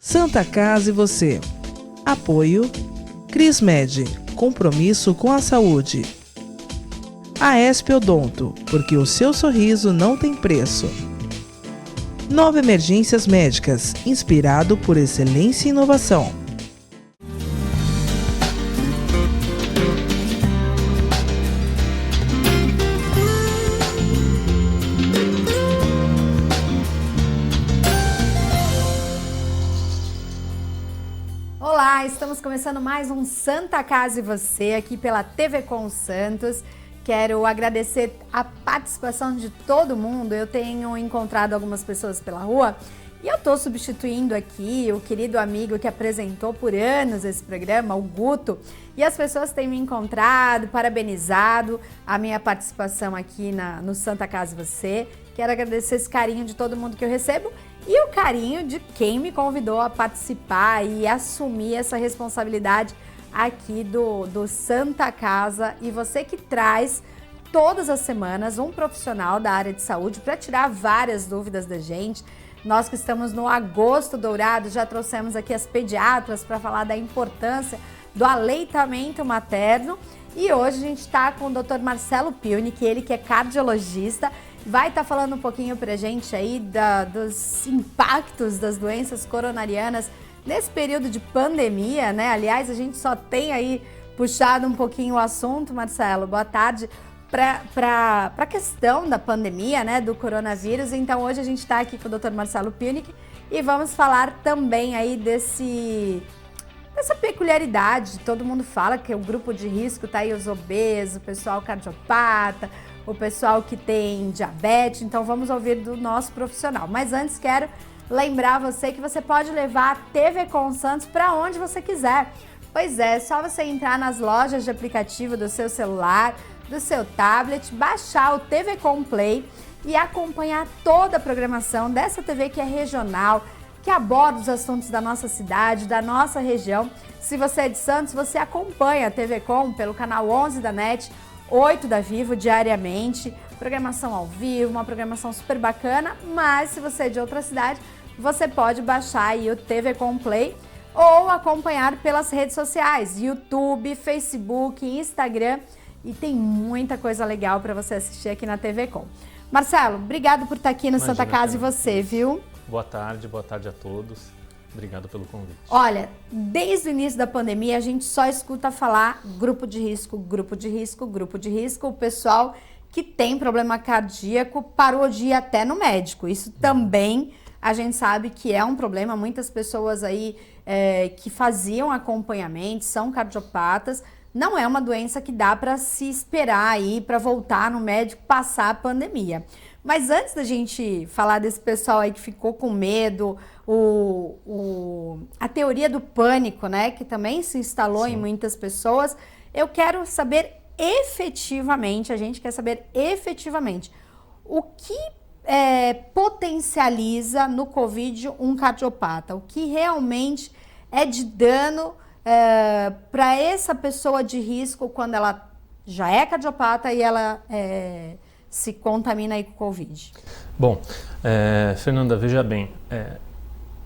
Santa Casa e você. Apoio Crismed, compromisso com a saúde. Aesp Odonto, porque o seu sorriso não tem preço. Nova Emergências Médicas, inspirado por excelência e inovação. Olá, estamos começando mais um Santa Casa e você aqui pela TV Com Santos. Quero agradecer a participação de todo mundo. Eu tenho encontrado algumas pessoas pela rua e eu estou substituindo aqui o querido amigo que apresentou por anos esse programa, o Guto, e as pessoas têm me encontrado, parabenizado a minha participação aqui no Santa Casa e você. Quero agradecer esse carinho de todo mundo que eu recebo e o carinho de quem me convidou a participar e assumir essa responsabilidade aqui do Santa Casa, e você que traz todas as semanas um profissional da área de saúde para tirar várias dúvidas da gente. Nós que estamos no Agosto Dourado já trouxemos aqui as pediatras para falar da importância do aleitamento materno, e hoje a gente está com o Dr. Marcelo Pionic, ele que é cardiologista, vai estar falando um pouquinho pra gente aí dos impactos das doenças coronarianas nesse período de pandemia, né? Aliás, a gente só tem aí puxado um pouquinho o assunto, Marcelo. Boa tarde. Para a questão da pandemia, né, do coronavírus. Então, hoje a gente está aqui com o Dr. Marcelo Pionic e vamos falar também aí dessa peculiaridade. Todo mundo fala que o grupo de risco tá aí os obesos, o pessoal cardiopata, o pessoal que tem diabetes. Então, vamos ouvir do nosso profissional. Mas antes, quero lembrar você que você pode levar a TV Com Santos para onde você quiser. Pois é só você entrar nas lojas de aplicativo do seu celular, do seu tablet, baixar o TV Com Play e acompanhar toda a programação dessa TV que é regional, que aborda os assuntos da nossa cidade, da nossa região. Se você é de Santos, você acompanha a TV Com pelo canal 11 da NET, 8 da Vivo diariamente, programação ao vivo, uma programação super bacana. Mas se você é de outra cidade, você pode baixar aí o TV Com Play ou acompanhar pelas redes sociais, YouTube, Facebook, Instagram, e tem muita coisa legal para você assistir aqui na TV Com. Marcelo, obrigado por estar aqui no Santa Casa e você, viu? Boa tarde a todos. Obrigado pelo convite. Olha, desde o início da pandemia a gente só escuta falar grupo de risco, grupo de risco, grupo de risco. O pessoal que tem problema cardíaco parou de ir até no médico. Isso também a gente sabe que é um problema. Muitas pessoas aí que faziam acompanhamento são cardiopatas. Não é uma doença que dá para se esperar aí para voltar no médico, passar a pandemia. Mas antes da gente falar desse pessoal aí que ficou com medo, a teoria do pânico, né, que também se instalou Sim. em muitas pessoas, eu quero saber efetivamente, a gente quer saber efetivamente o que potencializa no Covid um cardiopata, o que realmente é de dano para essa pessoa de risco quando ela já é cardiopata e ela se contamina aí com o Covid. Bom, Fernanda, veja bem,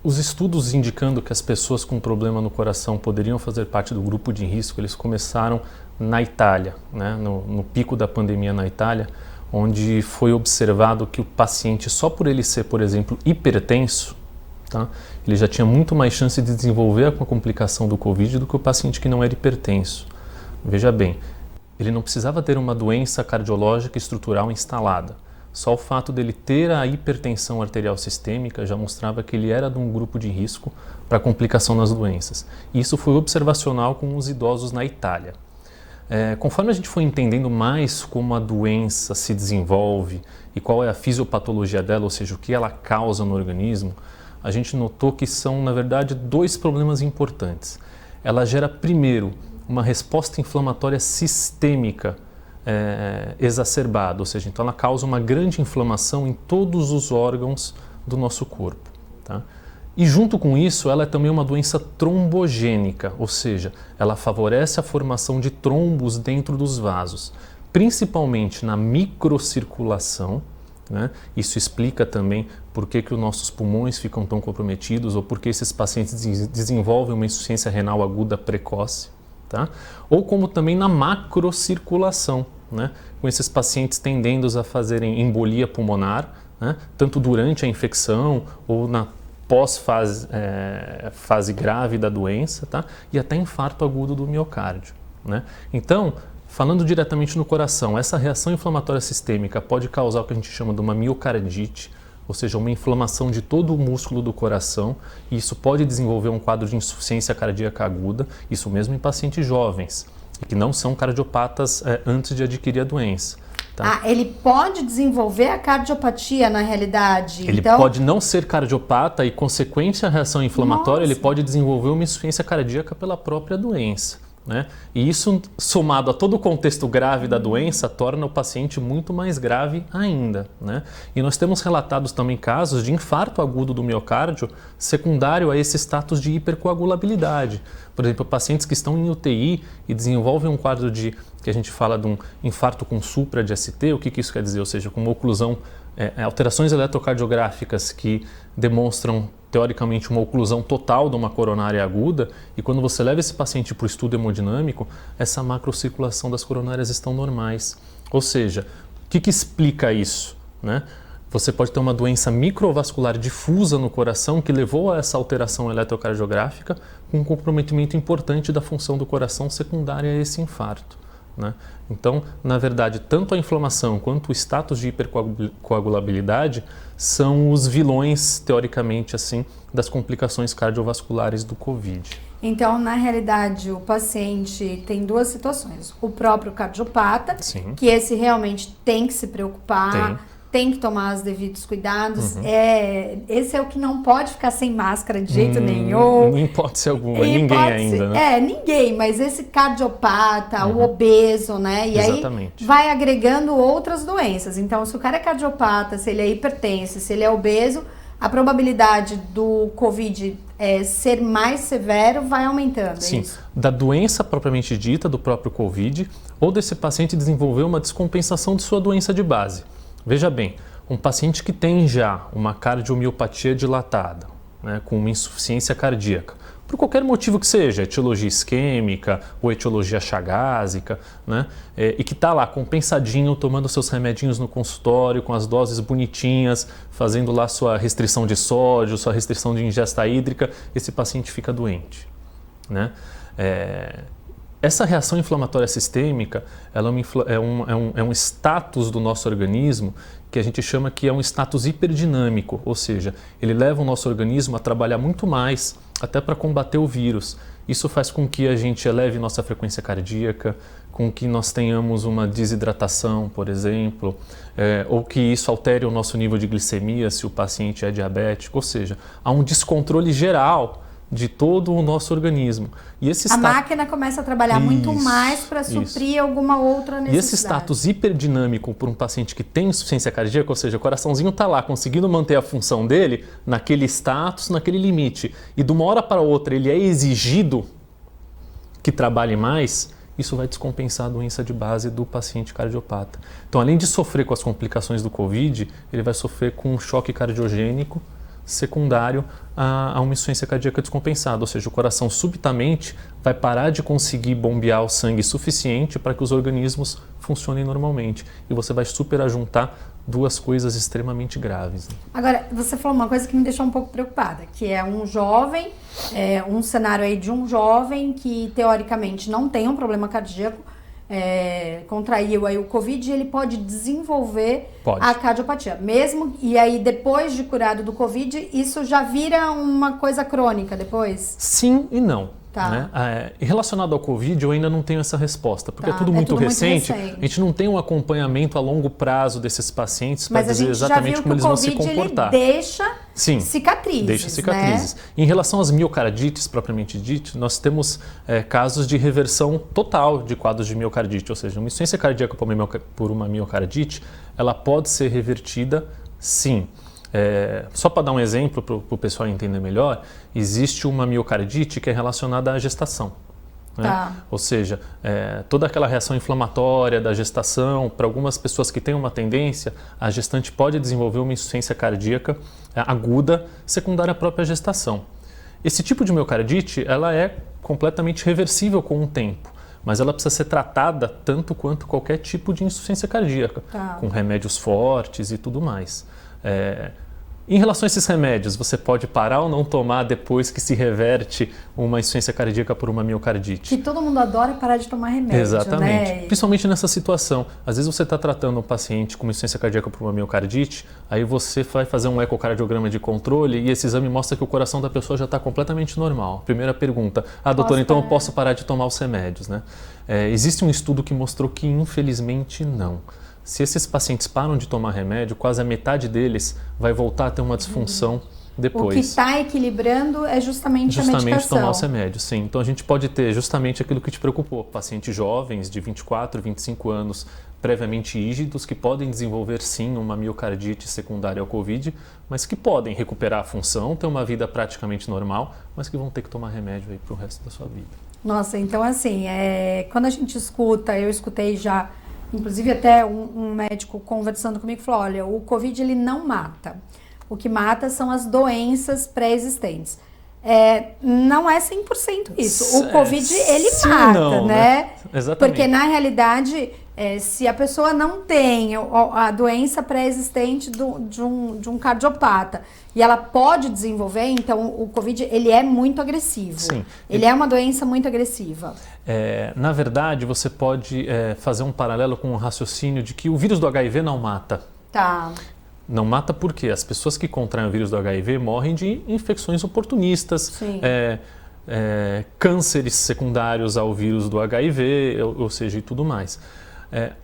os estudos indicando que as pessoas com problema no coração poderiam fazer parte do grupo de risco, eles começaram na Itália, né, no pico da pandemia na Itália, onde foi observado que o paciente, só por ele ser, por exemplo, hipertenso, tá, ele já tinha muito mais chance de desenvolver a complicação do Covid do que o paciente que não era hipertenso. Veja bem, ele não precisava ter uma doença cardiológica estrutural instalada. Só o fato dele ter a hipertensão arterial sistêmica já mostrava que ele era de um grupo de risco para complicação nas doenças. Isso foi observacional com os idosos na Itália. Conforme a gente foi entendendo mais como a doença se desenvolve e qual é a fisiopatologia dela, ou seja, o que ela causa no organismo, a gente notou que são, na verdade, dois problemas importantes. Ela gera, primeiro, uma resposta inflamatória sistêmica exacerbada, ou seja, então ela causa uma grande inflamação em todos os órgãos do nosso corpo, tá? E junto com isso, ela é também uma doença trombogênica, ou seja, ela favorece a formação de trombos dentro dos vasos, principalmente na microcirculação, né? Isso explica também por que os nossos pulmões ficam tão comprometidos ou por que esses pacientes desenvolvem uma insuficiência renal aguda precoce, tá? Ou como também na macrocirculação, né? Com esses pacientes tendendo a fazerem embolia pulmonar, né? Tanto durante a infecção ou na fase grave da doença, tá? E até infarto agudo do miocárdio, né? Então, falando diretamente no coração, essa reação inflamatória sistêmica pode causar o que a gente chama de uma miocardite, ou seja, uma inflamação de todo o músculo do coração, e isso pode desenvolver um quadro de insuficiência cardíaca aguda, isso mesmo em pacientes jovens, que não são cardiopatas antes de adquirir a doença. Tá? Ele pode desenvolver a cardiopatia na realidade? Ele pode não ser cardiopata e, consequente à reação inflamatória, ele pode desenvolver uma insuficiência cardíaca pela própria doença, né? E isso, somado a todo o contexto grave da doença, torna o paciente muito mais grave ainda, né? E nós temos relatados também casos de infarto agudo do miocárdio secundário a esse status de hipercoagulabilidade. Por exemplo, pacientes que estão em UTI e desenvolvem um quadro que a gente fala de um infarto com supra de ST. O que isso quer dizer? Ou seja, com uma oclusão, alterações eletrocardiográficas que demonstram teoricamente uma oclusão total de uma coronária aguda, e quando você leva esse paciente para o estudo hemodinâmico, essa macrocirculação das coronárias estão normais. Ou seja, o que explica isso, né? Você pode ter uma doença microvascular difusa no coração que levou a essa alteração eletrocardiográfica com um comprometimento importante da função do coração secundária a esse infarto, né? Então, na verdade, tanto a inflamação quanto o status de hipercoagulabilidade são os vilões, teoricamente, assim, das complicações cardiovasculares do COVID. Então, na realidade, o paciente tem duas situações. O próprio cardiopata, Sim. que esse realmente tem que se preocupar, tem que tomar os devidos cuidados. Esse é o que não pode ficar sem máscara de jeito nenhum. Em hipótese alguma, ninguém ainda, né? Ninguém, mas esse cardiopata, o obeso, né? E Exatamente. aí vai agregando outras doenças. Então, se o cara é cardiopata, se ele é hipertenso, se ele é obeso, a probabilidade do COVID ser mais severo vai aumentando. Sim, isso? Da doença propriamente dita, do próprio COVID, ou desse paciente desenvolver uma descompensação de sua doença de base. Veja bem, um paciente que tem já uma cardiomiopatia dilatada, né, com uma insuficiência cardíaca, por qualquer motivo que seja, etiologia isquêmica ou etiologia chagásica, né, e que está lá compensadinho, tomando seus remedinhos no consultório, com as doses bonitinhas, fazendo lá sua restrição de sódio, sua restrição de ingesta hídrica, esse paciente fica doente, né? Essa reação inflamatória sistêmica, ela é um status do nosso organismo que a gente chama que é um status hiperdinâmico, ou seja, ele leva o nosso organismo a trabalhar muito mais até para combater o vírus. Isso faz com que a gente eleve nossa frequência cardíaca, com que nós tenhamos uma desidratação, por exemplo, ou que isso altere o nosso nível de glicemia se o paciente é diabético, ou seja, há um descontrole geral de todo o nosso organismo. E a máquina começa a trabalhar muito mais para suprir alguma outra necessidade. E esse status hiperdinâmico por um paciente que tem insuficiência cardíaca, ou seja, o coraçãozinho está lá conseguindo manter a função dele naquele status, naquele limite, e de uma hora para outra ele é exigido que trabalhe mais, isso vai descompensar a doença de base do paciente cardiopata. Então, além de sofrer com as complicações do COVID, ele vai sofrer com um choque cardiogênico secundário a uma insuficiência cardíaca descompensada, ou seja, o coração subitamente vai parar de conseguir bombear o sangue suficiente para que os organismos funcionem normalmente, e você vai superajuntar duas coisas extremamente graves. Agora, você falou uma coisa que me deixou um pouco preocupada, que é um jovem, um cenário aí de um jovem que teoricamente não tem um problema cardíaco, contraiu aí o COVID, ele pode desenvolver a cardiopatia. Mesmo, e aí depois de curado do COVID, isso já vira uma coisa crônica depois? Sim e não. Tá. Né? Relacionado ao COVID, eu ainda não tenho essa resposta, porque é tudo muito recente. A gente não tem um acompanhamento a longo prazo desses pacientes para dizer exatamente como eles vão se comportar. Ele deixa cicatrizes. Deixa cicatrizes. Né? Em relação às miocardites, propriamente dito, nós temos casos de reversão total de quadros de miocardite, ou seja, uma insuficiência cardíaca por uma miocardite, ela pode ser revertida, sim. Só para dar um exemplo para o pessoal entender melhor, existe uma miocardite que é relacionada à gestação. né? Ou seja, toda aquela reação inflamatória da gestação, para algumas pessoas que têm uma tendência, a gestante pode desenvolver uma insuficiência cardíaca aguda secundária à própria gestação. Esse tipo de miocardite, ela é completamente reversível com o tempo, mas ela precisa ser tratada tanto quanto qualquer tipo de insuficiência cardíaca, com remédios fortes e tudo mais. Em relação a esses remédios, você pode parar ou não tomar depois que se reverte uma insuficiência cardíaca por uma miocardite? Que todo mundo adora parar de tomar remédio, Exatamente. né? Principalmente nessa situação. Às vezes você está tratando um paciente com uma insuficiência cardíaca por uma miocardite, aí você vai fazer um ecocardiograma de controle e esse exame mostra que o coração da pessoa já está completamente normal. Primeira pergunta, doutor, então eu posso parar de tomar os remédios, né? Existe um estudo que mostrou que infelizmente não. Se esses pacientes param de tomar remédio, quase a metade deles vai voltar a ter uma disfunção depois. O que está equilibrando é justamente a medicação. Tomar os remédios, sim. Então a gente pode ter justamente aquilo que te preocupou. Pacientes jovens de 24, 25 anos, previamente rígidos, que podem desenvolver sim uma miocardite secundária ao Covid, mas que podem recuperar a função, ter uma vida praticamente normal, mas que vão ter que tomar remédio aí para o resto da sua vida. Nossa, então assim, quando a gente escuta, eu escutei já, inclusive até um médico conversando comigo, falou, olha, o Covid ele não mata. O que mata são as doenças pré-existentes. Não é 100% isso. O Covid, ele mata, não, né? Exatamente. Porque, na realidade, se a pessoa não tem a doença pré-existente de um cardiopata e ela pode desenvolver, então o Covid, ele é muito agressivo. Sim. Ele é uma doença muito agressiva. Na verdade, você pode fazer um paralelo com o raciocínio de que o vírus do HIV não mata. Tá. Não mata porque as pessoas que contraem o vírus do HIV morrem de infecções oportunistas, cânceres secundários ao vírus do HIV, ou seja, e tudo mais.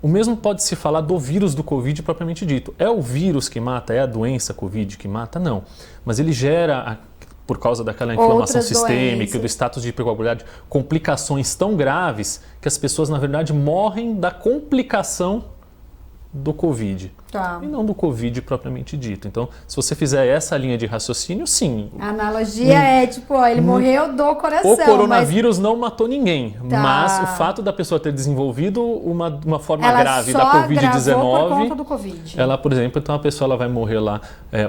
O mesmo pode se falar do vírus do Covid propriamente dito. É o vírus que mata? É a doença Covid que mata? Não. Mas ele gera, por causa daquela inflamação sistêmica, do status de hipercoagulabilidade, complicações tão graves que as pessoas, na verdade, morrem da complicação do Covid. Tá. E não do Covid propriamente dito. Então, se você fizer essa linha de raciocínio, sim. A analogia ele morreu do coração. O coronavírus não matou ninguém, Tá. mas o fato da pessoa ter desenvolvido uma forma ela grave só da Covid-19, por conta do Covid. ela, por exemplo, então a pessoa ela vai morrer lá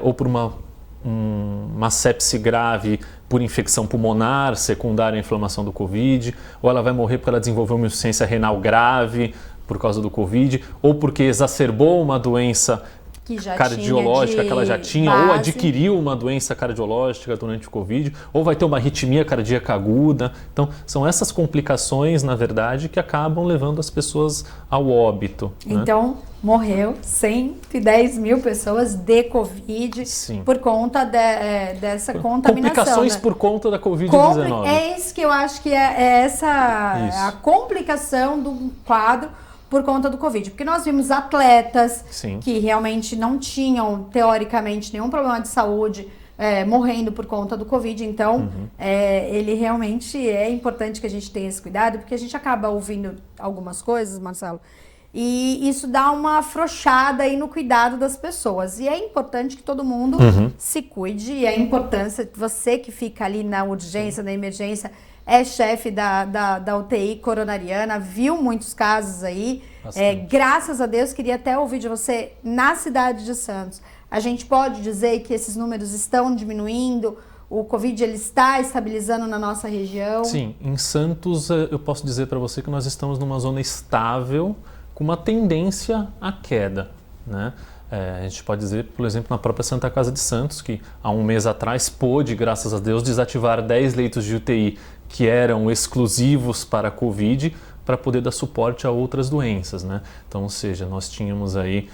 ou por uma sepse grave por infecção pulmonar secundária à inflamação do Covid, ou ela vai morrer porque ela desenvolveu uma insuficiência renal grave por causa do Covid, ou porque exacerbou uma doença cardiológica que ela já tinha, ou adquiriu uma doença cardiológica durante o Covid, ou vai ter uma arritmia cardíaca aguda. Então, são essas complicações, na verdade, que acabam levando as pessoas ao óbito. Então, morreu 110 mil pessoas de Covid por conta dessa contaminação. Complicações, né? Por conta da Covid-19. É isso que eu acho que é a complicação do quadro por conta do Covid, porque nós vimos atletas que realmente não tinham, teoricamente, nenhum problema de saúde, morrendo por conta do Covid, então ele realmente é importante que a gente tenha esse cuidado, porque a gente acaba ouvindo algumas coisas, Marcelo, e isso dá uma afrouxada aí no cuidado das pessoas, e é importante que todo mundo se cuide, e a importância, você que fica ali na urgência, na emergência, é chefe da UTI coronariana, viu muitos casos aí. Graças a Deus, queria até ouvir de você, na cidade de Santos, a gente pode dizer que esses números estão diminuindo, o Covid ele está estabilizando na nossa região? Sim, em Santos eu posso dizer para você que nós estamos numa zona estável, com uma tendência à queda, né? A gente pode dizer, por exemplo, na própria Santa Casa de Santos, que há um mês atrás pôde, graças a Deus, desativar 10 leitos de UTI que eram exclusivos para a Covid, para poder dar suporte a outras doenças, né? Então, ou seja, nós tínhamos aí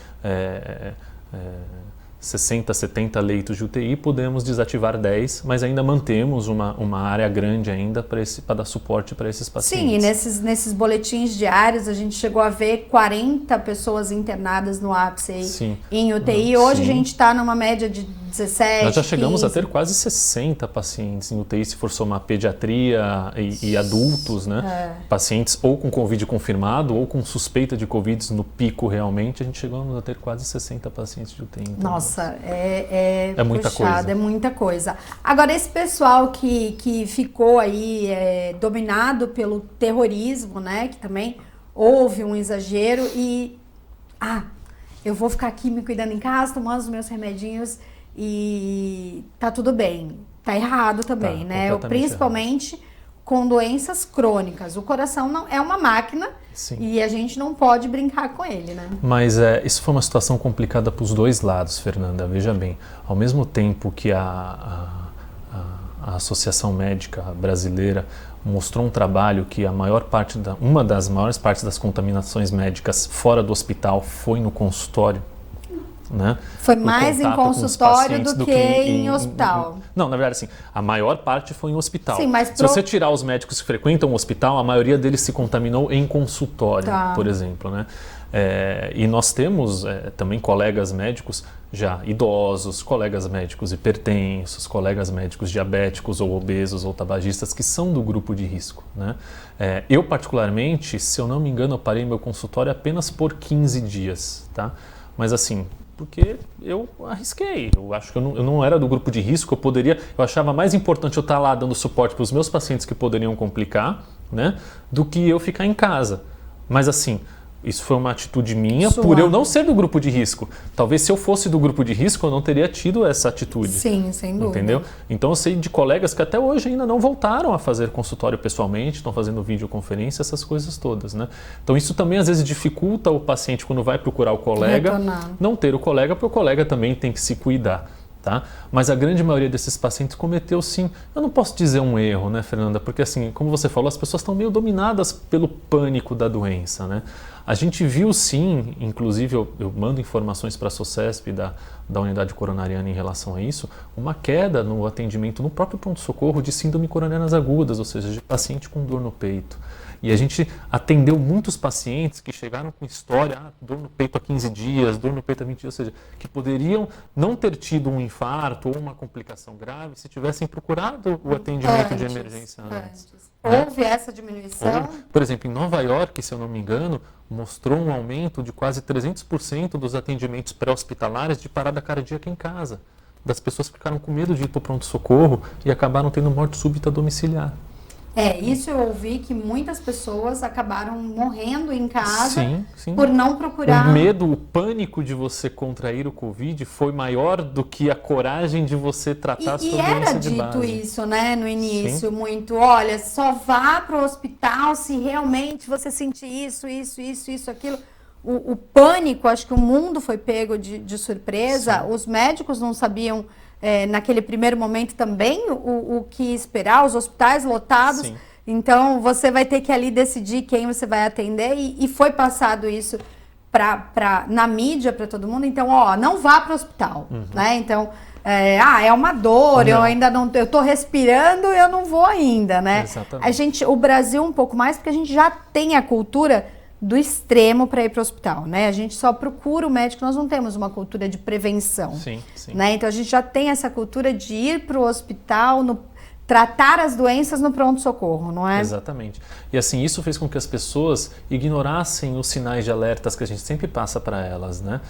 60, 70 leitos de UTI, podemos desativar 10, mas ainda mantemos uma área grande ainda para dar suporte para esses pacientes. Sim, e nesses boletins diários a gente chegou a ver 40 pessoas internadas no ápice aí em UTI. Hoje a gente está numa média de 17, Nós já chegamos 15. a ter quase 60 pacientes em UTI, se for somar pediatria e adultos, né? Pacientes ou com Covid confirmado ou com suspeita de Covid no pico realmente, a gente chegamos a ter quase 60 pacientes de UTI. Então, nossa, é muita puxado, coisa. é muita coisa. Agora, esse pessoal que ficou aí dominado pelo terrorismo, né? Que também houve um exagero e... eu vou ficar aqui me cuidando em casa, tomando os meus remedinhos e tá tudo bem. Tá errado também, né? Principalmente com doenças crônicas. O coração não é uma máquina. Sim. E a gente não pode brincar com ele, né? Mas isso foi uma situação complicada para os dois lados, Fernanda. Veja bem, ao mesmo tempo que a Associação Médica Brasileira mostrou um trabalho que uma das maiores partes das contaminações médicas fora do hospital foi no consultório, né? Foi mais em consultório do que em hospital. Não, na verdade, assim, a maior parte foi em hospital. Sim, mas se você tirar os médicos que frequentam o hospital, a maioria deles se contaminou em consultório, por exemplo, né? E nós temos também colegas médicos já idosos, colegas médicos hipertensos, colegas médicos diabéticos ou obesos ou tabagistas que são do grupo de risco, né? Eu particularmente, se eu não me engano, eu parei meu consultório apenas por 15 dias, tá? Mas assim, porque eu arrisquei, eu acho que eu não era do grupo de risco, eu achava mais importante eu estar lá dando suporte para os meus pacientes que poderiam complicar, né, do que eu ficar em casa. Mas assim, isso foi uma atitude minha por eu não ser do grupo de risco. Talvez se eu fosse do grupo de risco, eu não teria tido essa atitude. Sim, sem dúvida. Entendeu? Então eu sei de colegas que até hoje ainda não voltaram a fazer consultório pessoalmente, estão fazendo videoconferência, essas coisas todas, né? Então isso também às vezes dificulta o paciente quando vai procurar o colega, não ter o colega, porque o colega também tem que se cuidar. Tá? Mas a grande maioria desses pacientes cometeu sim, eu não posso dizer um erro, né, Fernanda? Porque assim, como você falou, as pessoas estão meio dominadas pelo pânico da doença, né? A gente viu sim, inclusive eu mando informações para a SOCESP da unidade coronariana em relação a isso, uma queda no atendimento no próprio pronto-socorro de síndrome coronarianas agudas, ou seja, de paciente com dor no peito. E a gente atendeu muitos pacientes que chegaram com história, dor no peito há 15 dias, dor no peito há 20 dias, ou seja, que poderiam não ter tido um infarto ou uma complicação grave se tivessem procurado o atendimento de emergência antes. Houve essa diminuição? Por exemplo, em Nova York, se eu não me engano, mostrou um aumento de quase 300% dos atendimentos pré-hospitalares de parada cardíaca em casa. Das pessoas que ficaram com medo de ir para o pronto-socorro e acabaram tendo morte súbita domiciliar. Isso eu ouvi que muitas pessoas acabaram morrendo em casa sim. por não procurar. O medo, o pânico de você contrair o Covid foi maior do que a coragem de você tratar a sua doença de base. E era dito isso, né, no início, muito. Olha, só vá para o hospital se realmente você sentir isso, aquilo. O pânico, acho que o mundo foi pego de surpresa. Sim. Os médicos não sabiam... naquele primeiro momento também o que esperar, os hospitais lotados. Sim. Então você vai ter que ali decidir quem você vai atender e foi passado isso na mídia para todo mundo. Então, não vá para o hospital, né? Então, é uma dor, eu ainda não, eu tô respirando, eu não vou ainda, né? Exatamente. O Brasil um pouco mais, porque a gente já tem a cultura do extremo para ir para o hospital, né? A gente só procura o médico, nós não temos uma cultura de prevenção, sim. Né? Então a gente já tem essa cultura de ir para o hospital, tratar as doenças no pronto-socorro, não é? Exatamente. E assim, isso fez com que as pessoas ignorassem os sinais de alertas que a gente sempre passa para elas, né?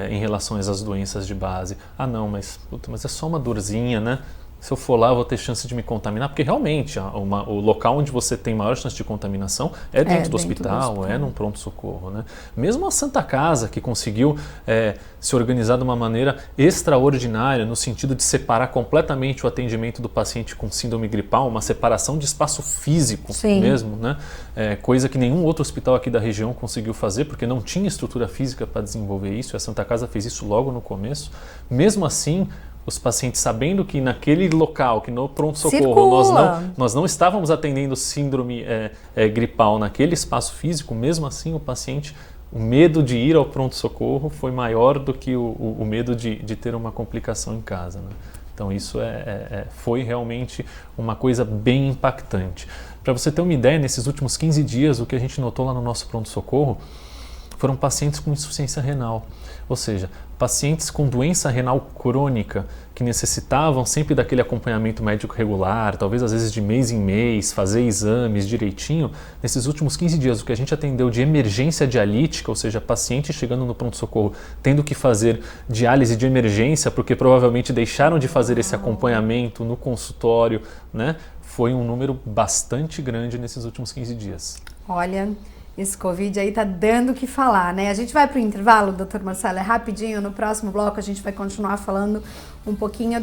Em relação às doenças de base. Não, mas é só uma dorzinha, né? Se eu for lá, eu vou ter chance de me contaminar, porque realmente o local onde você tem maior chance de contaminação é dentro do hospital, é num pronto-socorro, né? Mesmo a Santa Casa, que conseguiu se organizar de uma maneira extraordinária, no sentido de separar completamente o atendimento do paciente com síndrome gripal, uma separação de espaço físico mesmo, né? Coisa que nenhum outro hospital aqui da região conseguiu fazer, porque não tinha estrutura física para desenvolver isso, e a Santa Casa fez isso logo no começo. Mesmo assim, os pacientes sabendo que naquele local, que no pronto-socorro, nós não estávamos atendendo síndrome gripal naquele espaço físico, mesmo assim o medo de ir ao pronto-socorro foi maior do que o medo de ter uma complicação em casa, né? Então isso foi realmente uma coisa bem impactante. Para você ter uma ideia, nesses últimos 15 dias, o que a gente notou lá no nosso pronto-socorro foram pacientes com insuficiência renal. Ou seja, pacientes com doença renal crônica, que necessitavam sempre daquele acompanhamento médico regular, talvez às vezes de mês em mês, fazer exames direitinho. Nesses últimos 15 dias, o que a gente atendeu de emergência dialítica, ou seja, paciente chegando no pronto-socorro tendo que fazer diálise de emergência, porque provavelmente deixaram de fazer esse acompanhamento no consultório, né? Foi um número bastante grande nesses últimos 15 dias. Olha, esse Covid aí tá dando o que falar, né? A gente vai para o intervalo, doutor Marcelo, é rapidinho. No próximo bloco a gente vai continuar falando um pouquinho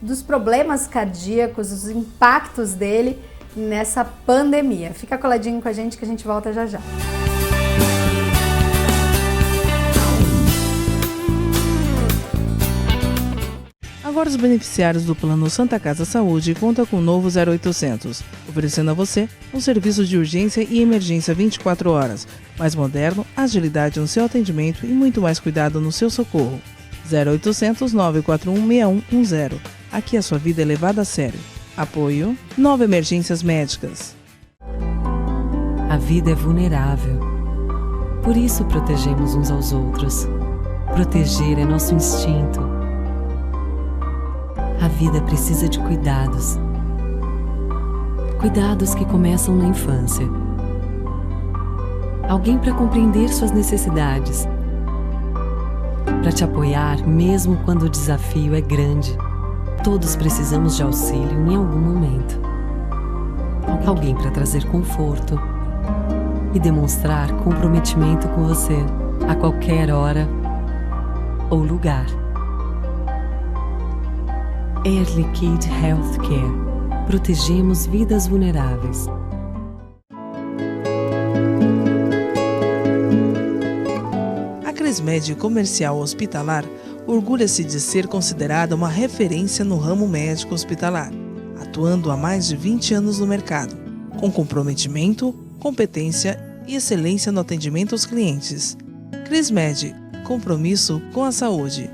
dos problemas cardíacos, os impactos dele nessa pandemia. Fica coladinho com a gente que a gente volta já já. Agora os beneficiários do Plano Santa Casa Saúde contam com o novo 0800, oferecendo a você um serviço de urgência e emergência 24 horas, mais moderno, agilidade no seu atendimento e muito mais cuidado no seu socorro. 0800 941 6110. Aqui a sua vida é levada a sério. Apoio 9 Emergências Médicas. A vida é vulnerável. Por isso protegemos uns aos outros. Proteger é nosso instinto. A vida precisa de cuidados. Cuidados que começam na infância. Alguém para compreender suas necessidades. Para te apoiar mesmo quando o desafio é grande. Todos precisamos de auxílio em algum momento. Alguém para trazer conforto e demonstrar comprometimento com você a qualquer hora ou lugar. Air Liquide Healthcare. Protegemos vidas vulneráveis. A Crismed Comercial Hospitalar orgulha-se de ser considerada uma referência no ramo médico hospitalar, atuando há mais de 20 anos no mercado, com comprometimento, competência e excelência no atendimento aos clientes. Crismed, compromisso com a saúde.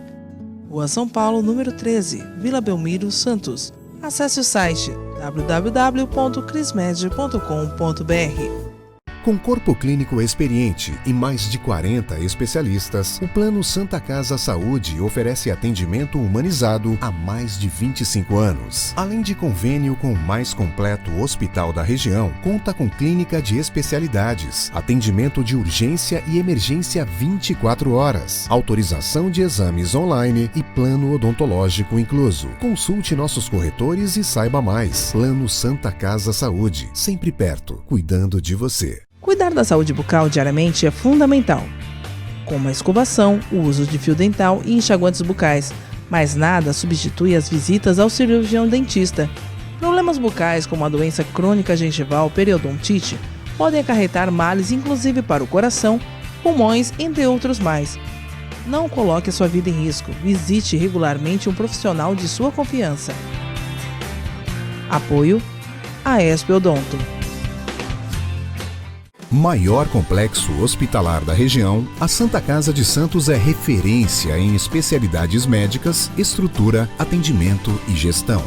Rua São Paulo, número 13, Vila Belmiro, Santos. Acesse o site www.crismed.com.br. Com corpo clínico experiente e mais de 40 especialistas, o Plano Santa Casa Saúde oferece atendimento humanizado há mais de 25 anos. Além de convênio com o mais completo hospital da região, conta com clínica de especialidades, atendimento de urgência e emergência 24 horas, autorização de exames online e plano odontológico incluso. Consulte nossos corretores e saiba mais. Plano Santa Casa Saúde, sempre perto, cuidando de você. Cuidar da saúde bucal diariamente é fundamental, como a escovação, o uso de fio dental e enxaguantes bucais, mas nada substitui as visitas ao cirurgião dentista. Problemas bucais como a doença crônica gengival, periodontite, podem acarretar males inclusive para o coração, pulmões, entre outros mais. Não coloque a sua vida em risco, visite regularmente um profissional de sua confiança. Apoio AESP Odonto. Maior complexo hospitalar da região, a Santa Casa de Santos é referência em especialidades médicas, estrutura, atendimento e gestão.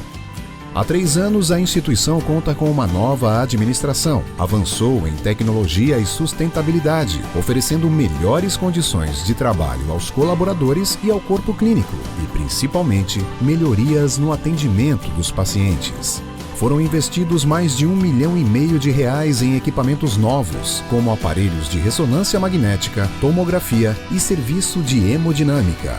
Há 3 anos, a instituição conta com uma nova administração, avançou em tecnologia e sustentabilidade, oferecendo melhores condições de trabalho aos colaboradores e ao corpo clínico e, principalmente, melhorias no atendimento dos pacientes. Foram investidos mais de R$1,5 milhão em equipamentos novos, como aparelhos de ressonância magnética, tomografia e serviço de hemodinâmica.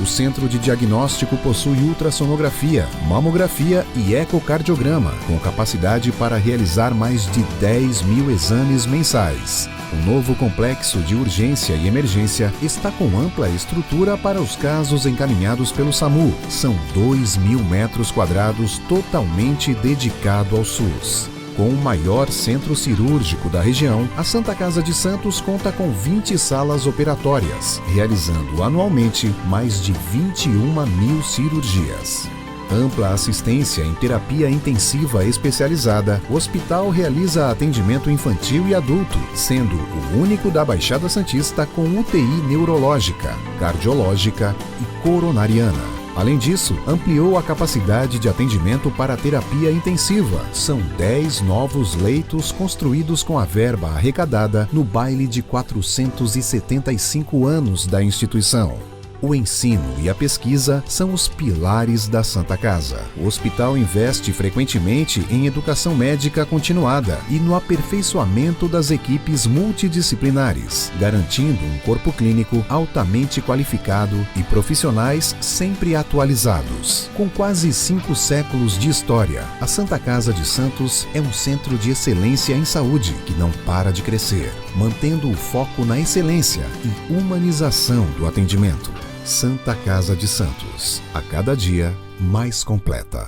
O centro de diagnóstico possui ultrassonografia, mamografia e ecocardiograma, com capacidade para realizar mais de 10 mil exames mensais. O novo complexo de urgência e emergência está com ampla estrutura para os casos encaminhados pelo SAMU. São 2.000 metros quadrados totalmente dedicado ao SUS. Com o maior centro cirúrgico da região, a Santa Casa de Santos conta com 20 salas operatórias, realizando anualmente mais de 21 mil cirurgias. Ampla assistência em terapia intensiva especializada, o hospital realiza atendimento infantil e adulto, sendo o único da Baixada Santista com UTI neurológica, cardiológica e coronariana. Além disso, ampliou a capacidade de atendimento para a terapia intensiva. São 10 novos leitos construídos com a verba arrecadada no baile de 475 anos da instituição. O ensino e a pesquisa são os pilares da Santa Casa. O hospital investe frequentemente em educação médica continuada e no aperfeiçoamento das equipes multidisciplinares, garantindo um corpo clínico altamente qualificado e profissionais sempre atualizados. Com quase 5 séculos de história, a Santa Casa de Santos é um centro de excelência em saúde que não para de crescer, mantendo o foco na excelência e humanização do atendimento. Santa Casa de Santos, a cada dia mais completa.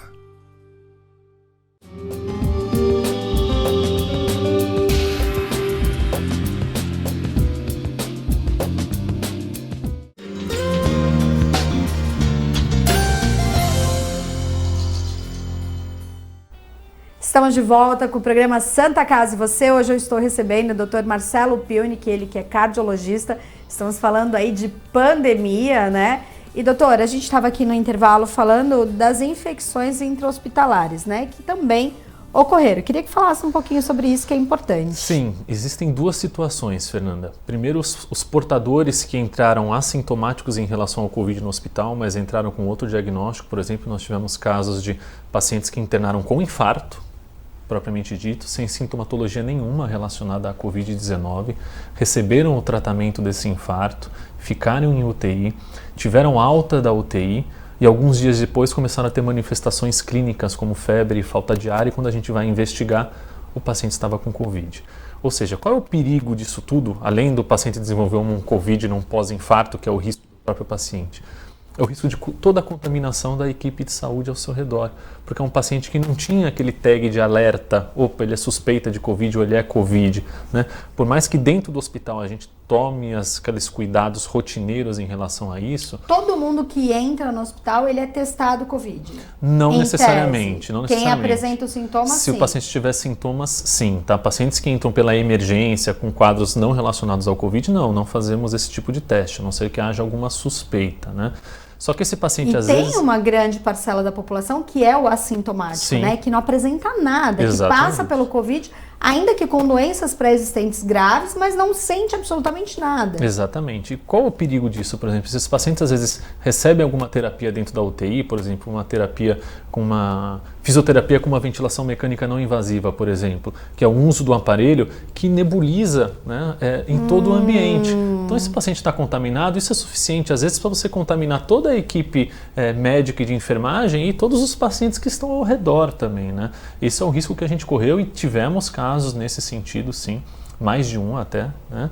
Estamos de volta com o programa Santa Casa e Você. Hoje eu estou recebendo o Dr. Marcelo Piuni, ele que é cardiologista. Estamos falando aí de pandemia, né? E doutor, a gente estava aqui no intervalo falando das infecções intra-hospitalares, né? Que também ocorreram. Eu queria que falasse um pouquinho sobre isso, que é importante. Sim, existem duas situações, Fernanda. Primeiro, os portadores que entraram assintomáticos em relação ao Covid no hospital, mas entraram com outro diagnóstico. Por exemplo, nós tivemos casos de pacientes que internaram com infarto, propriamente dito, sem sintomatologia nenhuma relacionada à Covid-19, receberam o tratamento desse infarto, ficaram em UTI, tiveram alta da UTI e alguns dias depois começaram a ter manifestações clínicas como febre e falta de ar, e quando a gente vai investigar, o paciente estava com Covid. Ou seja, qual é o perigo disso tudo, além do paciente desenvolver um Covid num pós-infarto, que é o risco do próprio paciente? É o risco de toda a contaminação da equipe de saúde ao seu redor, porque é um paciente que não tinha aquele tag de alerta, opa, ele é suspeita de Covid ou ele é Covid, né? Por mais que dentro do hospital a gente tome aqueles cuidados rotineiros em relação a isso. Todo mundo que entra no hospital, ele é testado Covid? Não necessariamente. Quem apresenta os sintomas, sim. Se o paciente tiver sintomas, sim. Tá? Pacientes que entram pela emergência com quadros não relacionados ao Covid, não fazemos esse tipo de teste, a não ser que haja alguma suspeita, né? Só que esse paciente, às vezes... tem uma grande parcela da população que é o assintomático, né? Que não apresenta nada, Exatamente. Que passa pelo Covid, ainda que com doenças pré-existentes graves, mas não sente absolutamente nada. Exatamente. E qual o perigo disso, por exemplo? Esses pacientes, às vezes, recebem alguma terapia dentro da UTI, por exemplo, uma terapia com uma... fisioterapia com uma ventilação mecânica não invasiva, por exemplo, que é o uso do aparelho que nebuliza, né, em todo o ambiente. Então, esse paciente está contaminado, isso é suficiente, às vezes, para você contaminar toda a equipe médica e de enfermagem e todos os pacientes que estão ao redor também, né? Esse é o risco que a gente correu e tivemos casos nesse sentido, sim, mais de um até, né?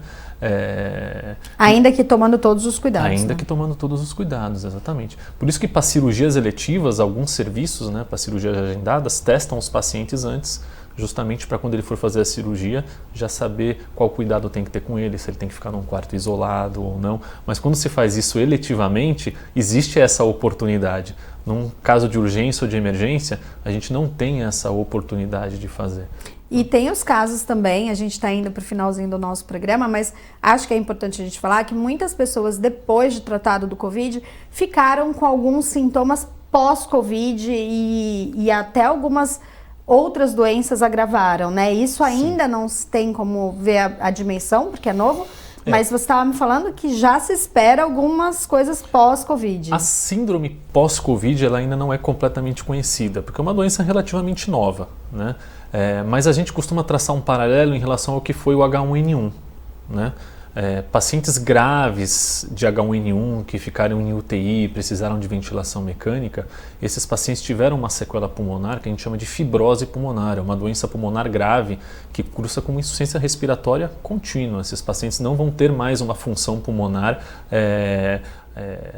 Ainda que tomando todos os cuidados. Ainda que tomando todos os cuidados, exatamente. Por isso que para cirurgias eletivas, alguns serviços, né, para cirurgias agendadas, testam os pacientes antes, justamente para quando ele for fazer a cirurgia, já saber qual cuidado tem que ter com ele, se ele tem que ficar num quarto isolado ou não. Mas quando se faz isso eletivamente, existe essa oportunidade. Num caso de urgência ou de emergência, a gente não tem essa oportunidade de fazer. E tem os casos também, a gente está indo para o finalzinho do nosso programa, mas acho que é importante a gente falar que muitas pessoas, depois de tratado do Covid, ficaram com alguns sintomas pós-Covid e até algumas outras doenças agravaram, né? Isso ainda não tem como ver a dimensão, porque é novo, mas você estava me falando que já se espera algumas coisas pós-Covid. A síndrome pós-Covid ela ainda não é completamente conhecida, porque é uma doença relativamente nova, né? Mas a gente costuma traçar um paralelo em relação ao que foi o H1N1, né? Pacientes graves de H1N1 que ficaram em UTI, precisaram de ventilação mecânica, esses pacientes tiveram uma sequela pulmonar que a gente chama de fibrose pulmonar, é uma doença pulmonar grave que cursa com uma insuficiência respiratória contínua. Esses pacientes não vão ter mais uma função pulmonar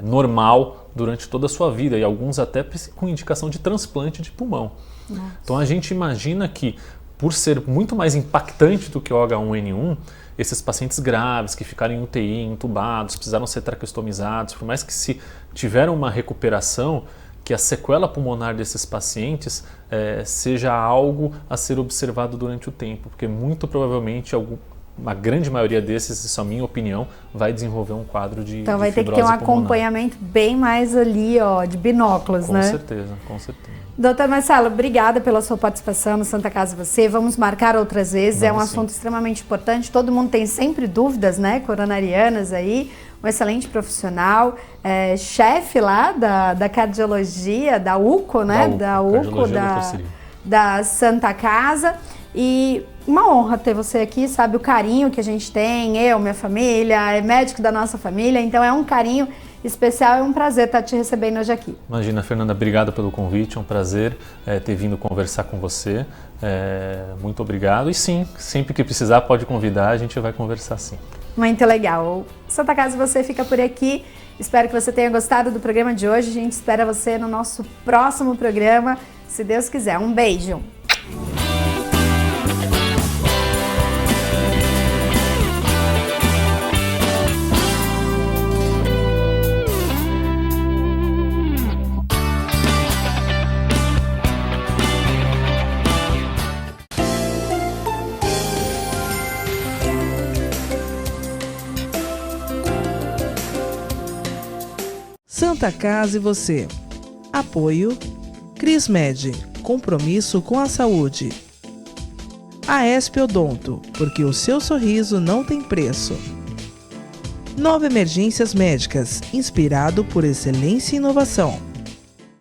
normal durante toda a sua vida, e alguns até com indicação de transplante de pulmão. Nossa. Então a gente imagina que, por ser muito mais impactante do que o H1N1, esses pacientes graves que ficaram em UTI, entubados, precisaram ser traqueostomizados, por mais que se tiveram uma recuperação, que a sequela pulmonar desses pacientes seja algo a ser observado durante o tempo, porque muito provavelmente a grande maioria desses, isso é a minha opinião, vai desenvolver um quadro de Então vai ter que ter um fibrose pulmonar. acompanhamento bem mais ali, ó, de binóculos, né? Com certeza. Doutor Marcelo, obrigada pela sua participação no Santa Casa Você. Vamos marcar outras vezes, é um sim. assunto extremamente importante. Todo mundo tem sempre dúvidas, né, coronarianas aí. Um excelente profissional, chefe lá da cardiologia, da UCO, né? Da UCO, da Santa Casa. E uma honra ter você aqui, sabe o carinho que a gente tem, eu, minha família, é médico da nossa família, então é um carinho especial, é um prazer estar te recebendo hoje aqui. Imagina, Fernanda, obrigado pelo convite, é um prazer ter vindo conversar com você, muito obrigado. E sim, sempre que precisar pode convidar, a gente vai conversar sim. Muito legal. Santa Casa Você fica por aqui, espero que você tenha gostado do programa de hoje, a gente espera você no nosso próximo programa, se Deus quiser. Um beijo! Santa Casa e Você. Apoio Crismed, compromisso com a saúde. Aesp Odonto, porque o seu sorriso não tem preço. Nova Emergências Médicas, inspirado por excelência e inovação.